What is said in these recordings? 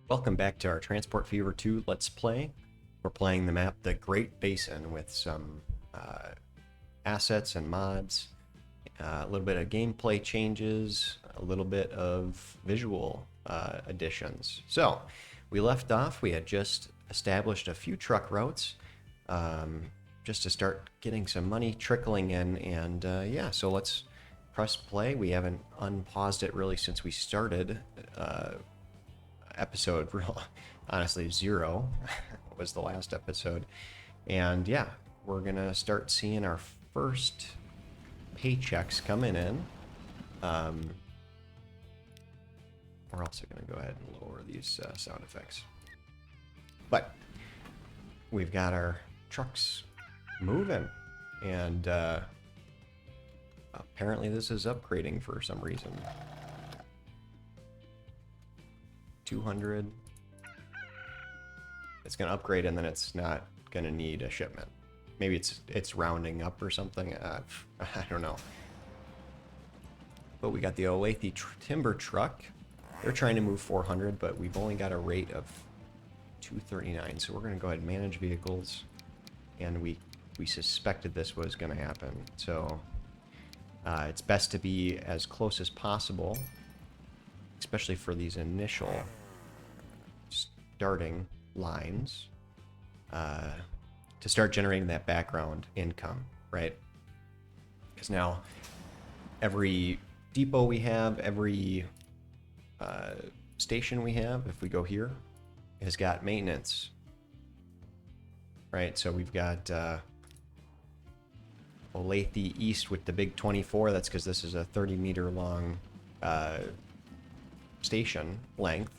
Welcome back to our Transport Fever 2 Let's Play. We're playing the map The Great Basin with some assets and mods, a little bit of gameplay changes, a little bit of visual additions. So, we left off, we had just established a few truck routes just to start getting some money trickling in, and yeah, so let's press play. We haven't unpaused it really since we started. Episode honestly 0 was the last episode, and yeah, we're gonna start seeing our first paychecks coming in. We're also gonna go ahead and lower these sound effects, but we've got our trucks moving, and apparently this is upgrading for some reason. 200. It's gonna upgrade and then it's not gonna need a shipment. Maybe it's rounding up or something. I don't know. But we got the Olathe timber truck. They're trying to move 400, but we've only got a rate of 239. So we're gonna go ahead and manage vehicles, and we suspected this was gonna happen. So it's best to be as close as possible, especially for these initial starting lines, to start generating that background income, right? Because now every depot we have, every station we have, if we go here, has got maintenance, right? So we've got Olathe East with the big 24. That's because this is a 30-meter long station length,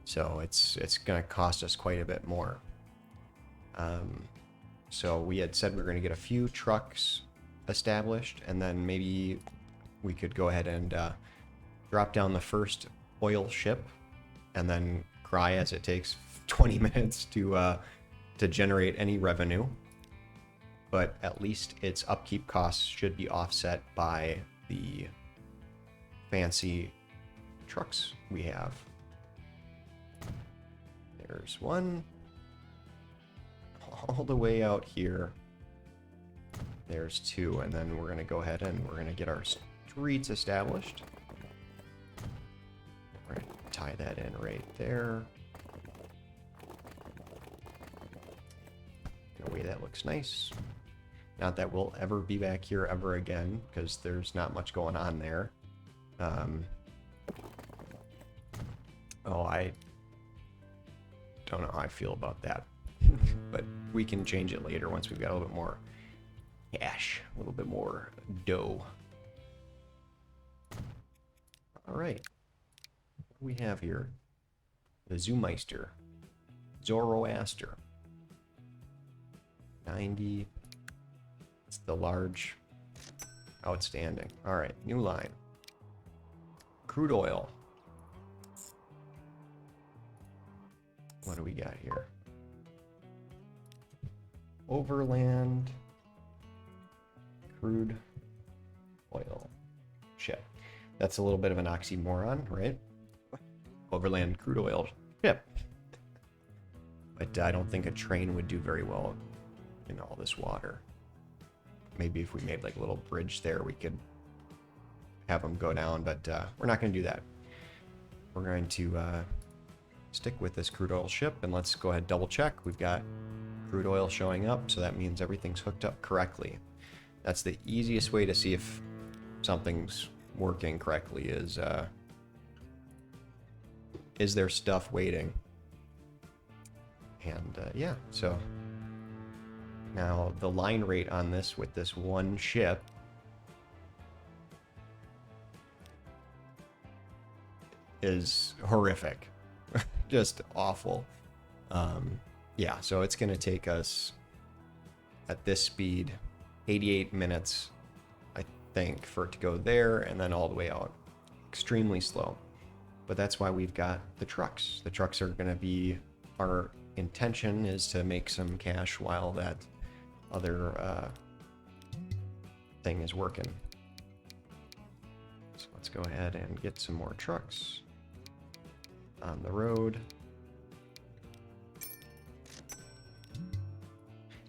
so it's going to cost us quite a bit more. So we had said we were going to get a few trucks established, and then maybe we could go ahead and drop down the first oil ship, and then cry as it takes 20 minutes to generate any revenue. But at least its upkeep costs should be offset by the fancy trucks we have. There's one all the way out here. There's two, and then we're going to go ahead and we're going to get our streets established. We're going to tie that in right there. In a way that looks nice. Not that we'll ever be back here ever again, because there's not much going on there. Oh, I don't know how I feel about that. But we can change it later once we've got a little bit more cash, a little bit more dough. Alright. What do we have here? The Zoomeister. Zoroaster. 90. It's the large. Outstanding. Alright, new line. Crude oil. What do we got here? Overland crude oil ship. That's a little bit of an oxymoron, right? Overland crude oil ship. But I don't think a train would do very well in all this water. Maybe if we made like a little bridge there, we could have them go down, but we're not going to do that. We're going to stick with this crude oil ship, and let's go ahead and double check. We've got crude oil showing up, so that means everything's hooked up correctly. That's the easiest way to see if something's working correctly, is there stuff waiting? And yeah, so now the line rate on this with this one ship is horrific. Just awful. Yeah, so it's going to take us at this speed 88 minutes, I think, for it to go there and then all the way out. Extremely slow. But that's why we've got the trucks. The trucks are going to be, our intention is to make some cash while that other thing is working. So let's go ahead and get some more trucks on the road.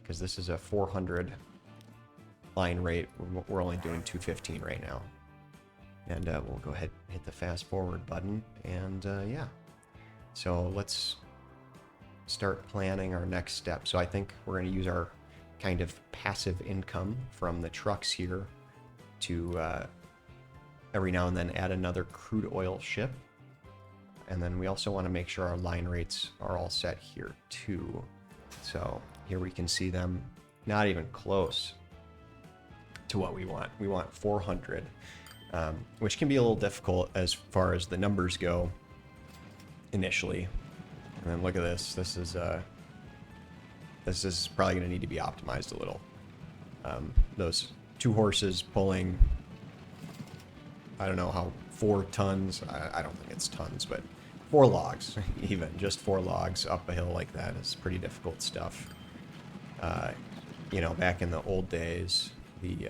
because this is a 400 line rate. We're only doing 215 right now. And we'll go ahead and hit the fast forward button. And yeah, so let's start planning our next step. So I think we're going to use our kind of passive income from the trucks here to every now and then add another crude oil ship. And then we also want to make sure our line rates are all set here too. So here we can see them not even close to what we want. We want 400, which can be a little difficult as far as the numbers go initially. And then look at this. This is probably going to need to be optimized a little. Those 2 horses pulling, I don't know how, 4 tons. I don't think it's tons, but 4 logs, even just 4 logs up a hill like that is pretty difficult stuff. You know, back in the old days, the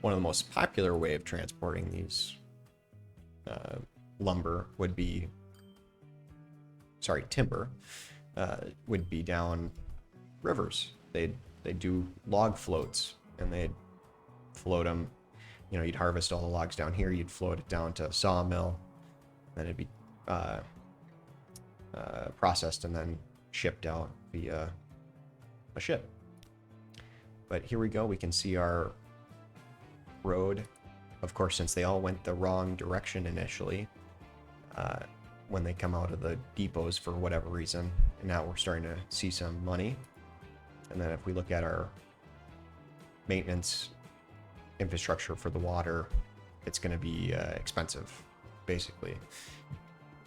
one of the most popular way of transporting these timber would be down rivers. They'd do log floats, and they'd float them. You know, you'd harvest all the logs down here, you'd float it down to a sawmill, then it'd be processed and then shipped out via a ship. But here we go, we can see our road. Of course, since they all went the wrong direction initially, when they come out of the depots for whatever reason, and now we're starting to see some money. And then if we look at our maintenance infrastructure for the water, it's going to be expensive, basically.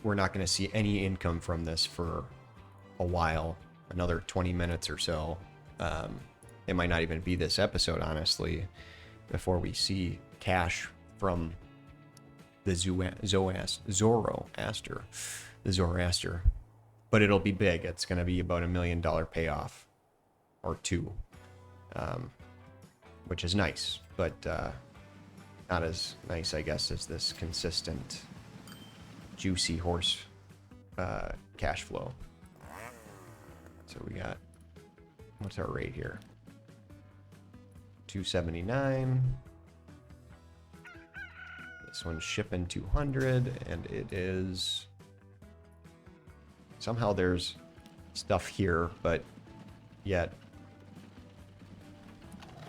We're not going to see any income from this for a while, another 20 minutes or so. It might not even be this episode, honestly, before we see cash from the Zoroaster. But it'll be big. It's going to be about $1 million payoff or 2, which is nice, but not as nice, I guess, as this consistent, juicy horse cash flow. So we got, what's our rate here? 279. This one's shipping 200, and it is, somehow there's stuff here, but yet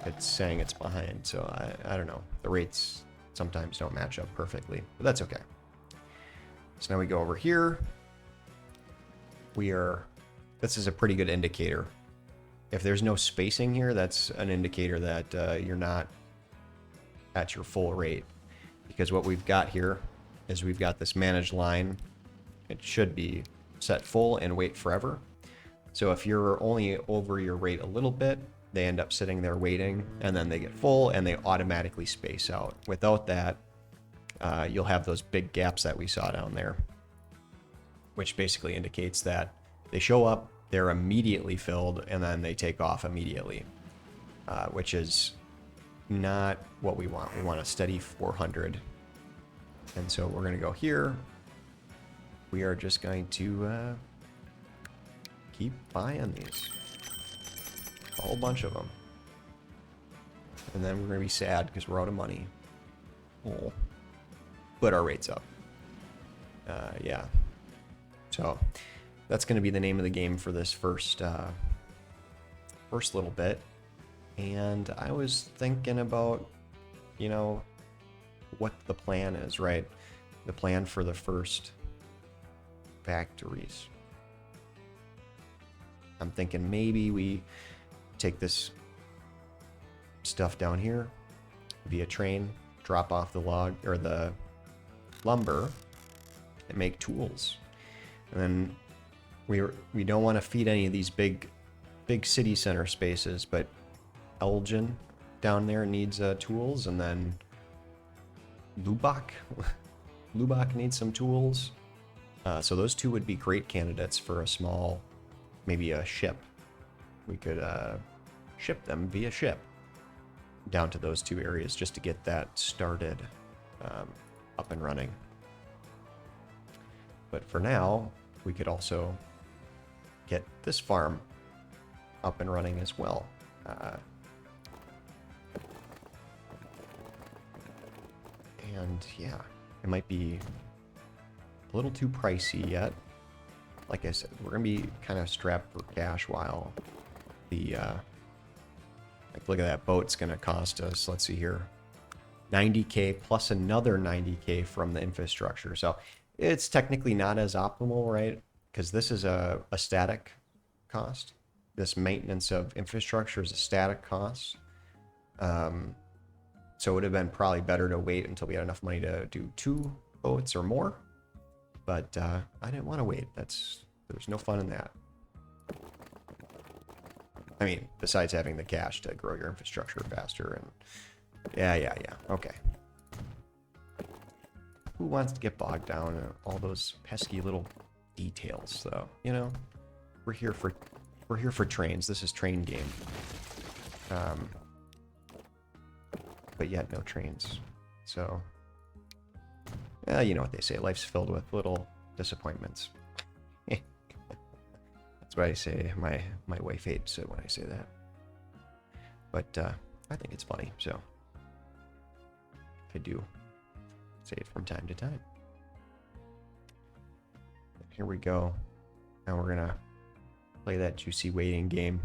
it's saying it's behind. So I don't know. The rates sometimes don't match up perfectly, but that's okay. So now we go over here. This is a pretty good indicator. If there's no spacing here, that's an indicator that you're not at your full rate. Because what we've got here is we've got this managed line. It should be set full and wait forever. So if you're only over your rate a little bit, they end up sitting there waiting, and then they get full and they automatically space out. Without that, you'll have those big gaps that we saw down there, which basically indicates that they show up, they're immediately filled, and then they take off immediately, which is not what we want. We want a steady 400. And so we're going to go here. We are just going to keep buying these. A whole bunch of them. And then we're going to be sad because we're out of money. Oh. But our rate's up. Yeah. So that's going to be the name of the game for this first little bit. And I was thinking about, you know, what the plan is, right? The plan for the first factories. I'm thinking maybe we take this stuff down here via train, drop off the log or the lumber, and make tools. And then we don't want to feed any of these big city center spaces, but Elgin down there needs tools, and then Lubbock needs some tools. So those two would be great candidates for a small, maybe a ship. We could ship them via ship down to those two areas just to get that started up and running. But for now, we could also get this farm up and running as well. And yeah, it might be a little too pricey yet. Like I said, we're gonna be kind of strapped for cash while the like, look at that boat's gonna cost us, let's see here, 90K plus another 90K from the infrastructure. So it's technically not as optimal, right? Because this is a static cost. This maintenance of infrastructure is a static cost. So it would have been probably better to wait until we had enough money to do 2 boats or more. But I didn't want to wait. There's no fun in that. I mean, besides having the cash to grow your infrastructure faster and yeah. Okay. Who wants to get bogged down in all those pesky little details, though? You know, we're here for trains. This is train game. But yet no trains. So, yeah, you know what they say. Life's filled with little disappointments. That's what I say. My wife hates it when I say that. But I think it's funny, so I do say it from time to time. Here we go. Now we're gonna play that juicy waiting game.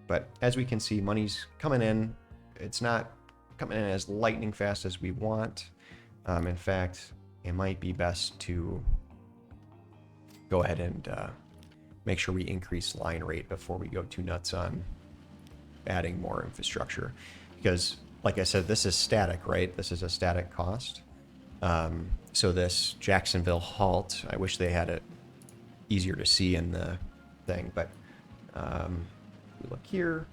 But as we can see, money's coming in. It's not coming in as lightning fast as we want. In fact, it might be best to go ahead and make sure we increase line rate before we go too nuts on adding more infrastructure. Because, like I said, this is static, right? This is a static cost. So this Jacksonville halt, I wish they had it easier to see in the thing, but we look here,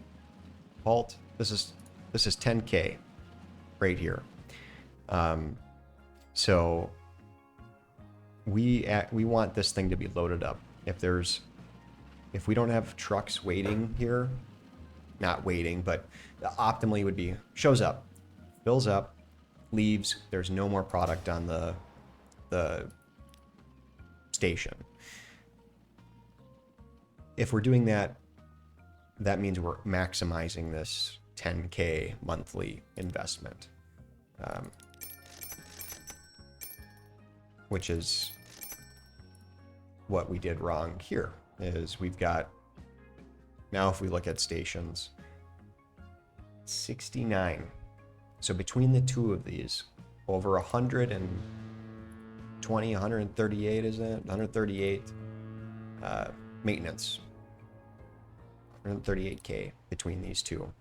halt. This is 10K right here. So we want this thing to be loaded up. If we don't have trucks waiting here, not waiting, but optimally would be shows up, fills up, leaves. There's no more product on the station. If we're doing that, that means we're maximizing this 10K monthly investment, which is what we did wrong here. Is we've got, now if we look at stations, 69. So between the two of these, over 120, 138, is it? 138 maintenance. 138K between these two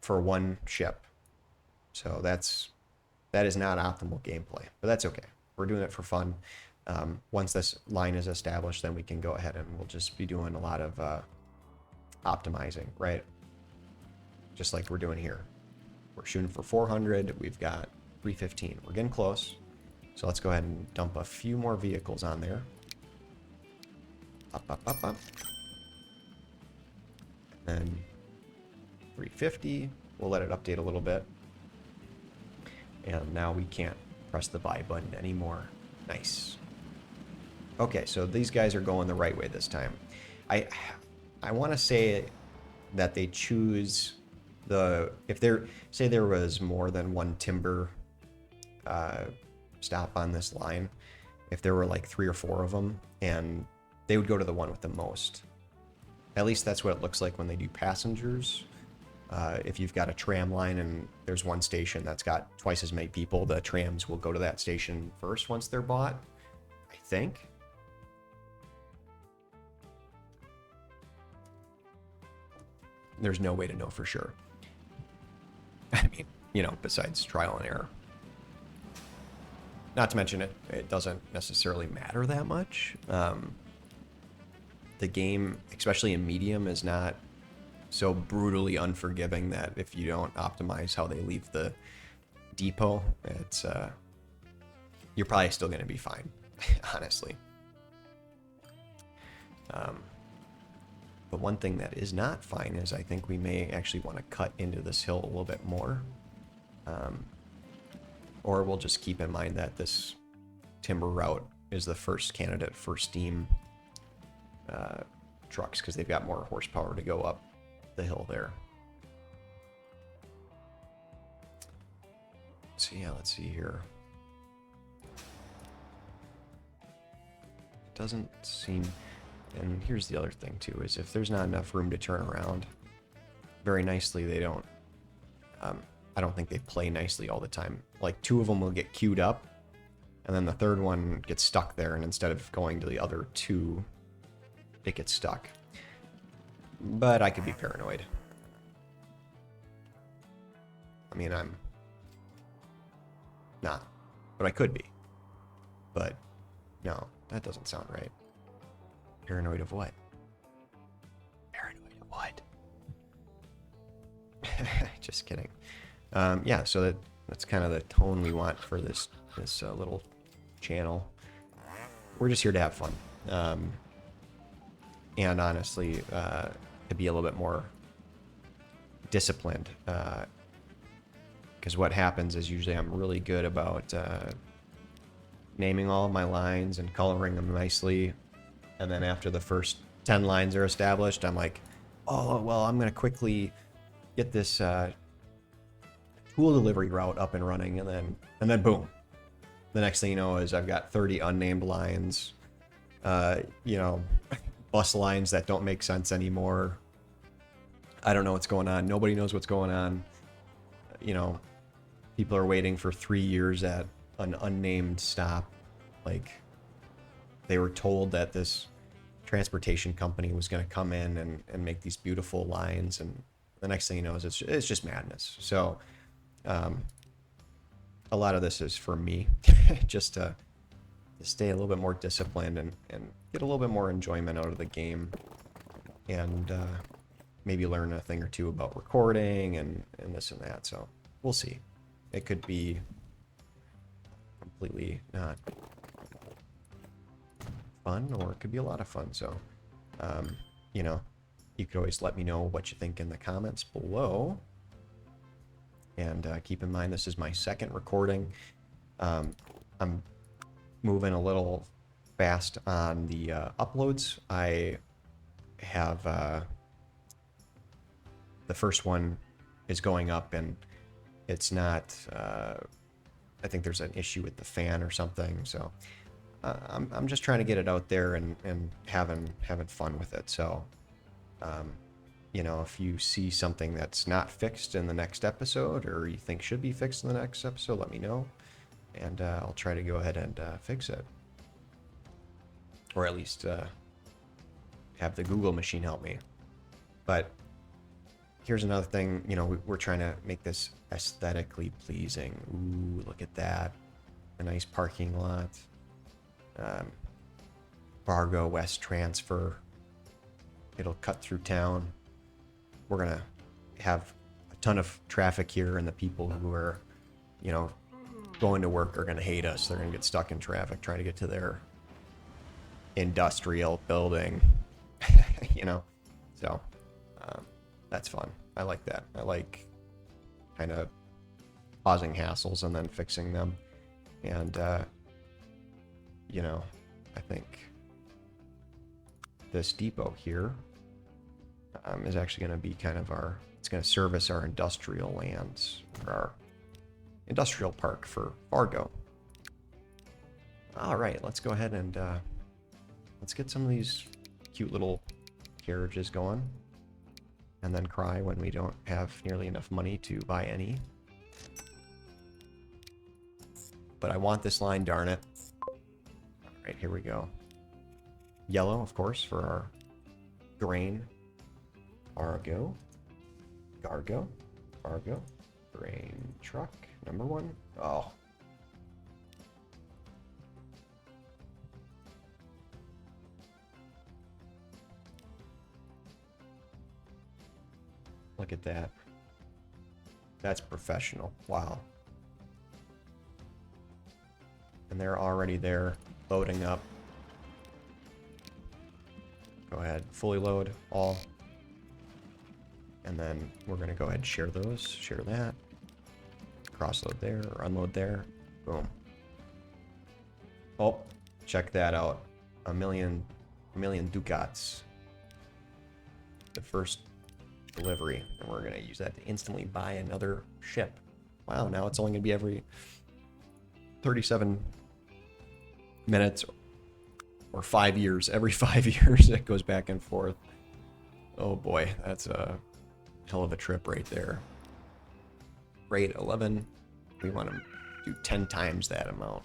for one ship. So that is not optimal gameplay, but that's okay. We're doing it for fun. Once this line is established, then we can go ahead and we'll just be doing a lot of optimizing, right? Just like we're doing here. We're shooting for 400. We've got 315. We're getting close. So let's go ahead and dump a few more vehicles on there. Up. And 350. We'll let it update a little bit. And now we can't press the buy button anymore. Nice. Okay, so these guys are going the right way this time. I want to say that they choose if there was more than one timber stop on this line, if there were like 3 or 4 of them, and they would go to the one with the most. At least that's what it looks like when they do passengers. If you've got a tram line and there's one station that's got twice as many people, the trams will go to that station first once they're bought, I think. There's no way to know for sure. I mean, you know, besides trial and error. Not to mention it doesn't necessarily matter that much. The game, especially in medium, is not so brutally unforgiving that if you don't optimize how they leave the depot, it's you're probably still going to be fine, honestly. But one thing that is not fine is I think we may actually want to cut into this hill a little bit more. Or we'll just keep in mind that this timber route is the first candidate for steam trucks because they've got more horsepower to go up the hill there. So yeah, let's see here. Doesn't seem... And here's the other thing too, is if there's not enough room to turn around very nicely, they don't... I don't think they play nicely all the time. Like, 2 of them will get queued up, and then the third one gets stuck there, and instead of going to the other 2, it gets stuck. But I could be paranoid. I mean, I'm not, but I could be. But no, that doesn't sound right. Paranoid of what? Paranoid of what? Just kidding. Yeah, so that's kind of the tone we want for this little channel. We're just here to have fun, and honestly, to be a little bit more disciplined. Because what happens is usually I'm really good about naming all of my lines and coloring them nicely, and then after the first 10 lines are established, I'm like, oh well, I'm gonna quickly get this tool delivery route up and running, and then boom, the next thing you know is I've got 30 unnamed lines, you know, bus lines that don't make sense anymore. I don't know what's going on. Nobody knows what's going on. You know, people are waiting for 3 years at an unnamed stop. Like, they were told that this transportation company was going to come in and make these beautiful lines, and the next thing you know is it's just madness. So a lot of this is for me just to stay a little bit more disciplined and get a little bit more enjoyment out of the game, and maybe learn a thing or two about recording and this and that. So we'll see. It could be completely not fun, or it could be a lot of fun. So you know, you could always let me know what you think in the comments below. And keep in mind, this is my second recording. I'm moving a little fast on the uploads. I have the first one is going up, and it's not, I think there's an issue with the fan or something. So I'm just trying to get it out there and having fun with it. So you know, if you see something that's not fixed in the next episode, or you think should be fixed in the next episode, let me know, and I'll try to go ahead and fix it, or at least have the Google machine help me. But here's another thing, you know, we're trying to make this aesthetically pleasing. Ooh, look at that. A nice parking lot. Fargo West transfer. It'll cut through town. We're going to have a ton of traffic here, and the people who are, you know, going to work are going to hate us. They're going to get stuck in traffic trying to get to their industrial building, you know. So that's fun. I like that. I like kind of causing hassles and then fixing them. And, you know, I think this depot here is actually going to be kind of it's going to service our industrial lands, or our industrial park for Fargo. All right, let's go ahead and let's get some of these cute little carriages going, and then cry when we don't have nearly enough money to buy any. But I want this line, darn it. All right, here we go. Yellow, of course, for our grain. Fargo. Grain truck, number 1. Oh. Look at that. That's professional. Wow. And they're already there, loading up. Go ahead, fully load all. And then we're going to go ahead and share those. Share that. Cross load there, or unload there. Boom. Oh, check that out. A million ducats. the first delivery, and we're going to use that to instantly buy another ship. Wow, now it's only going to be every 37 minutes or 5 years. Every 5 years it goes back and forth. Oh boy, that's a hell of a trip right there. Rate 11. We want to do 10 times that amount.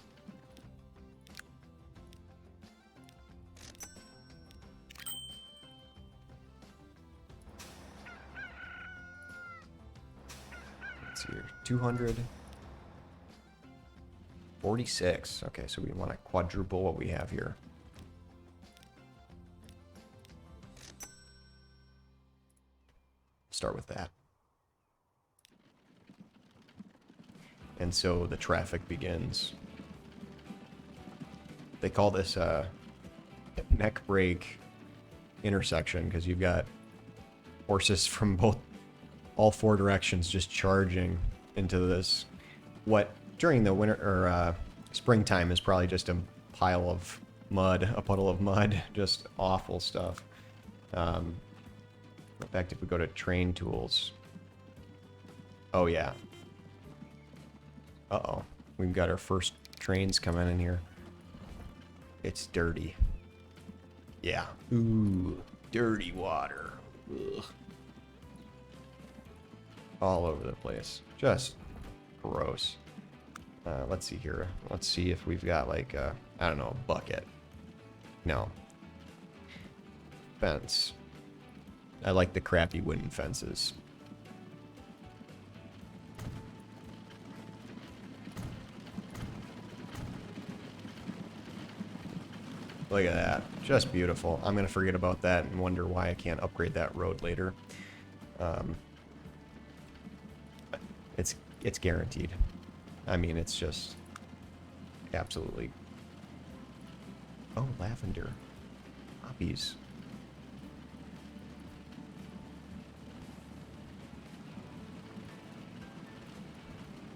Let's see here. 246. Okay, so we want to quadruple what we have here. Start with that. And so the traffic begins. They call this a neck break intersection because you've got horses from all four directions just charging into this. What during the winter or springtime is probably just a pile of mud, a puddle of mud, just awful stuff. In fact, if we go to train tools, oh yeah. Uh-oh, we've got our first trains coming in here. It's dirty. Yeah. Ooh, dirty water. Ugh. All over the place. Just gross. Let's see here. Let's see if we've got like a, I don't know, a bucket. No. Fence. I like the crappy wooden fences. Look at that. Just beautiful. I'm going to forget about that and wonder why I can't upgrade that road later. It's guaranteed. I mean, it's just absolutely... Oh, lavender. Poppies.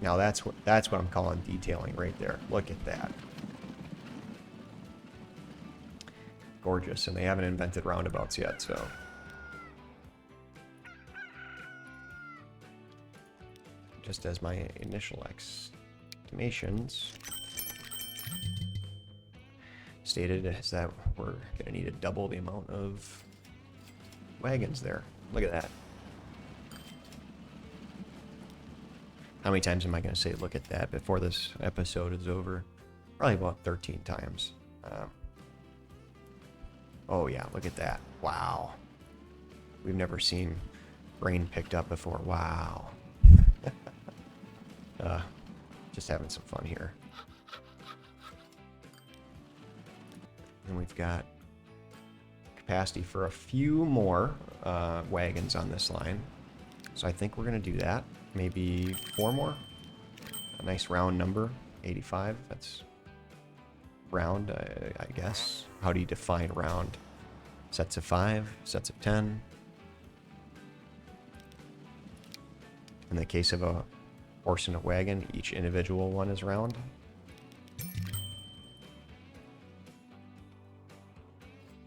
Now that's what I'm calling detailing right there. Look at that. Gorgeous, and they haven't invented roundabouts yet, so. Just as my initial estimations stated is that we're gonna need to double the amount of wagons there. Look at that. How many times am I going to say look at that before this episode is over? Probably about 13 times. Oh yeah, look at that. Wow. We've never seen grain picked up before. Wow. Just having some fun here. And we've got capacity for a few more wagons on this line. So I think we're going to do that. Maybe 4 more. A nice round number. 85. That's round, I guess. How do you define round? Sets of 5, sets of 10. In the case of a horse and a wagon, each individual one is round.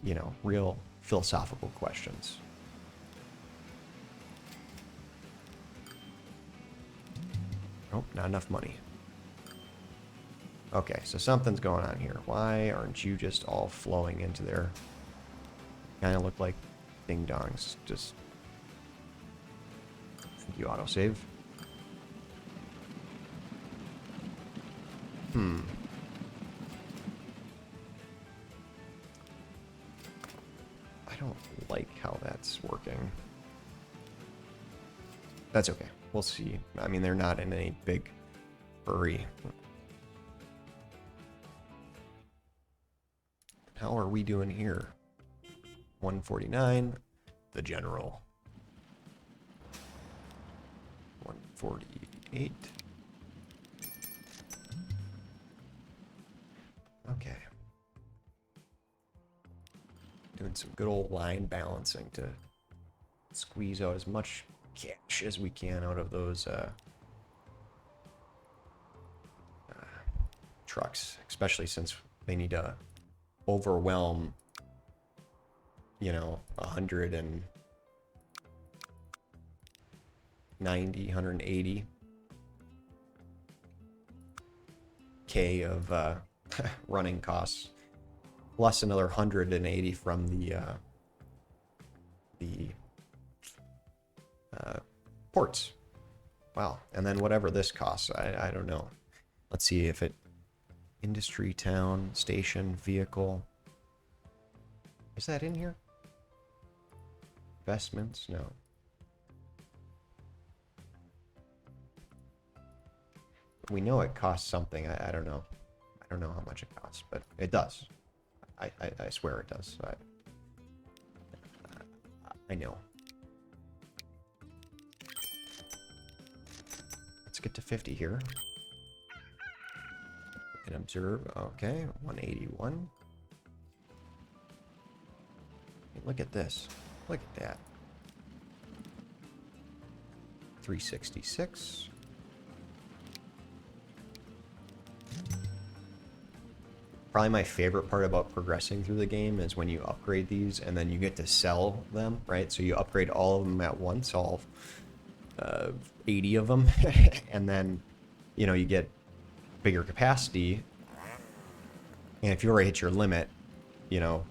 You know, real philosophical questions. Nope, not enough money. Okay, so something's going on here. Why aren't you just all flowing into there? Kind of look like ding-dongs. Just... You autosave. I don't like how that's working. That's okay. We'll see. I mean, they're not in any big hurry. How are we doing here? 149. The general. 148. Okay. Doing some good old line balancing to squeeze out as much cash as we can out of those trucks, especially since they need to overwhelm, you know, 100 and 190, 180 K of running costs, plus another 180 from the ports. Wow. And then whatever this costs, I don't know. Let's see if it industry, town, station, vehicle. Is that in here? Investments? No. We know it costs something. I don't know. I don't know how much it costs, but it does. I swear it does. I know. Let's get to 50 here. And observe. Okay, 181. Look at this. Look at that. 366. Probably my favorite part about progressing through the game is when you upgrade these and then you get to sell them, right? So you upgrade all of them at once, all 80 of them, and then, you know, you get bigger capacity. And if you already hit your limit, you know,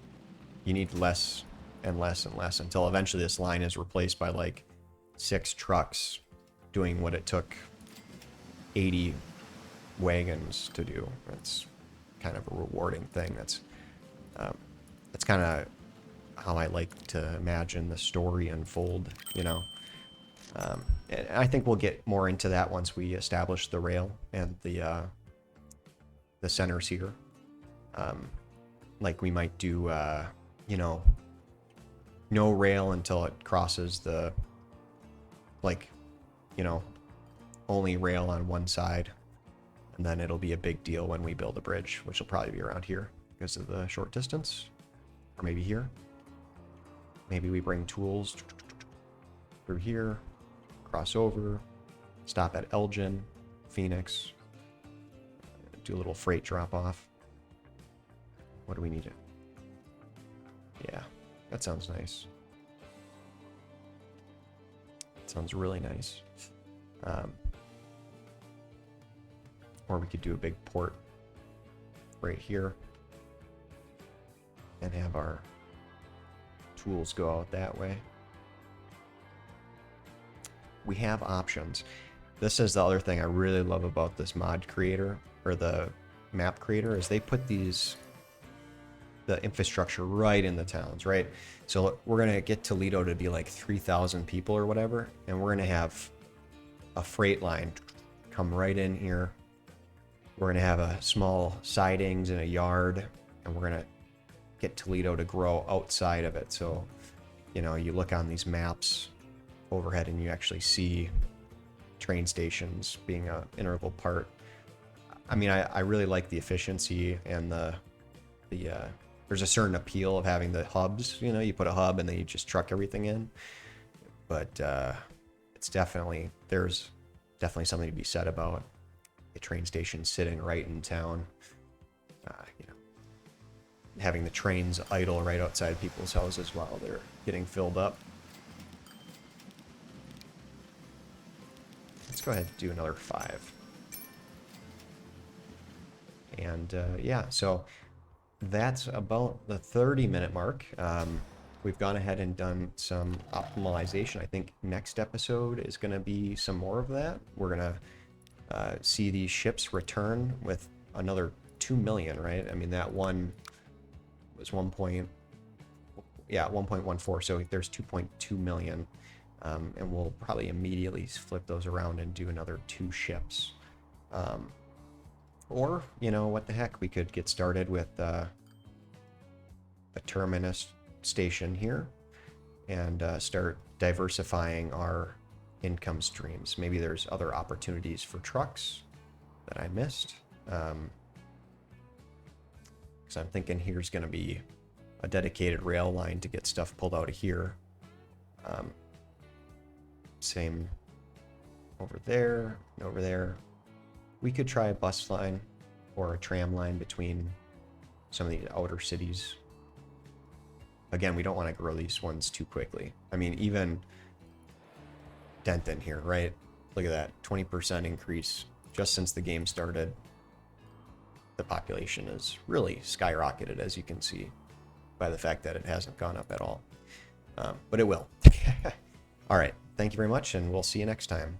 you need less and less and less until eventually this line is replaced by like 6 trucks doing what it took 80 wagons to do. That's kind of a rewarding thing. That's kind of how I like to imagine the story unfold, you know. And I think we'll get more into that once we establish the rail and the centers here. Like we might do, you know, no rail until it crosses the, like, you know, only rail on one side. And then it'll be a big deal when we build a bridge, which will probably be around here because of the short distance. Or maybe here. Maybe we bring tools through here, cross over, stop at Elgin, Phoenix, do a little freight drop off. What do we need? Yeah, that sounds nice. That sounds really nice. Or we could do a big port right here and have our tools go out that way. We have options. This is the other thing I really love about this mod creator, or the map creator, is they put the infrastructure right in the towns, right? So we're going to get Toledo to be like 3,000 people or whatever, and we're going to have a freight line come right in here. We're going to have a small sidings and a yard, and we're going to get Toledo to grow outside of it. So, you know, you look on these maps overhead and you actually see train stations being an integral part. I mean, I really like the efficiency and there's a certain appeal of having the hubs. You know, you put a hub and then you just truck everything in. But there's definitely something to be said about a train station sitting right in town. You know, having the trains idle right outside people's houses while they're getting filled up. Let's go ahead and do another 5. And yeah, so that's about the 30-minute mark. We've gone ahead and done some optimization. I think next episode is going to be some more of that. We're going to see these ships return with another 2 million, right? I mean, that one was 1.14, so there's 2.2 million. And we'll probably immediately flip those around and do another 2 ships. Or, you know, what the heck, we could get started with a terminus station here and start diversifying our income streams. Maybe there's other opportunities for trucks that I missed. Because I'm thinking here's going to be a dedicated rail line to get stuff pulled out of here. Same over there and over there. We could try a bus line or a tram line between some of the outer cities. Again, we don't want to grow these ones too quickly. I mean, even dent in here, right? Look at that, 20% increase just since the game started. The population has really skyrocketed, as you can see, by the fact that it hasn't gone up at all. But it will. All right, thank you very much, and we'll see you next time.